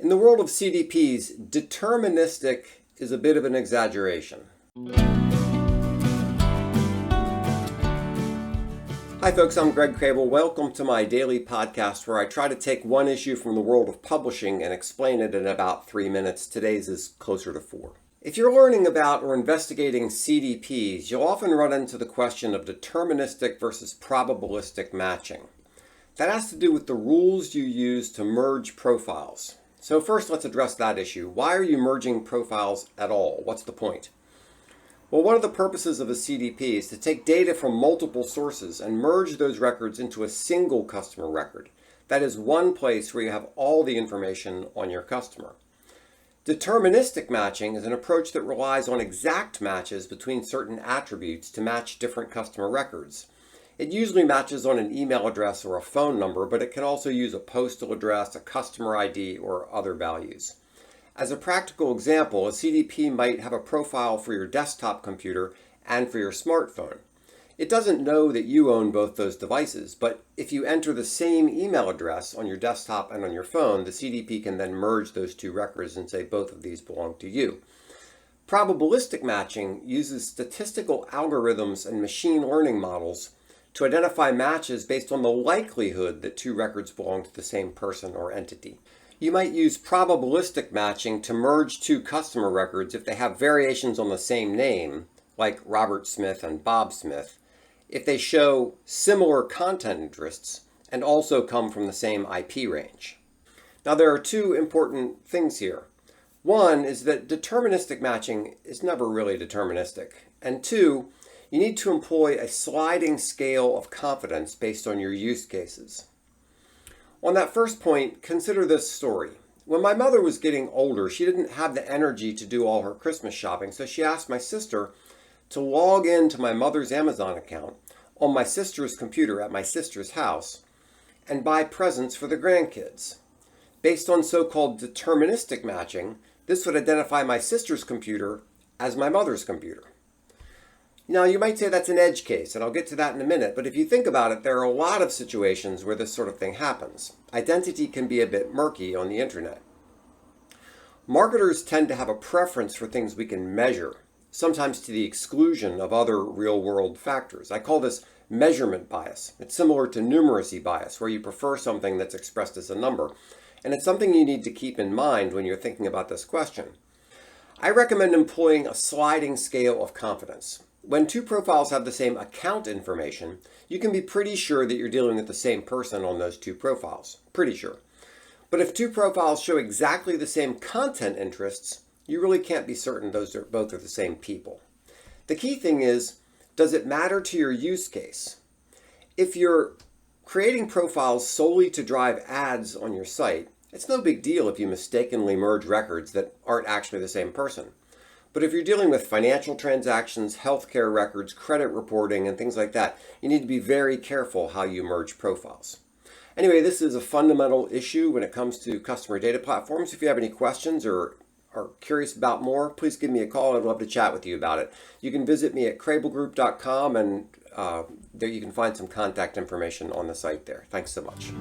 In the world of CDPs, deterministic is a bit of an exaggeration. Hi folks, I'm Greg Crable. Welcome to my daily podcast where I try to take one issue from the world of publishing and explain it in about 3 minutes. Today's is closer to 4. If you're learning about or investigating CDPs, you'll often run into the question of deterministic versus probabilistic matching. That has to do with the rules you use to merge profiles. So first, let's address that issue. Why are you merging profiles at all? What's the point? Well, one of the purposes of a CDP is to take data from multiple sources and merge those records into a single customer record. That is one place where you have all the information on your customer. Deterministic matching is an approach that relies on exact matches between certain attributes to match different customer records. It usually matches on an email address or a phone number, but it can also use a postal address, a customer ID, or other values. As a practical example, a CDP might have a profile for your desktop computer and for your smartphone. It doesn't know that you own both those devices, but if you enter the same email address on your desktop and on your phone, the CDP can then merge those two records and say both of these belong to you. Probabilistic matching uses statistical algorithms and machine learning models to identify matches based on the likelihood that two records belong to the same person or entity. You might use probabilistic matching to merge two customer records if they have variations on the same name, like Robert Smith and Bob Smith, if they show similar content interests and also come from the same IP range. Now there are two important things here. One is that deterministic matching is never really deterministic. And two, you need to employ a sliding scale of confidence based on your use cases. On that first point, consider this story. When my mother was getting older, she didn't have the energy to do all her Christmas shopping, so she asked my sister to log into my mother's Amazon account on my sister's computer at my sister's house and buy presents for the grandkids. Based on so-called deterministic matching, this would identify my sister's computer as my mother's computer. Now, you might say that's an edge case, and I'll get to that in a minute, but if you think about it, there are a lot of situations where this sort of thing happens. Identity can be a bit murky on the internet. Marketers tend to have a preference for things we can measure, sometimes to the exclusion of other real-world factors. I call this measurement bias. It's similar to numeracy bias, where you prefer something that's expressed as a number, and it's something you need to keep in mind when you're thinking about this question. I recommend employing a sliding scale of confidence. When two profiles have the same account information, you can be pretty sure that you're dealing with the same person on those two profiles. Pretty sure. But if two profiles show exactly the same content interests, you really can't be certain both are the same people. The key thing is, does it matter to your use case? If you're creating profiles solely to drive ads on your site, it's no big deal if you mistakenly merge records that aren't actually the same person. But if you're dealing with financial transactions, healthcare records, credit reporting, and things like that, you need to be very careful how you merge profiles. Anyway, this is a fundamental issue when it comes to customer data platforms. If you have any questions or are curious about more, please give me a call. I'd love to chat with you about it. You can visit me at crablegroup.com, and there you can find some contact information on the site there. Thanks so much.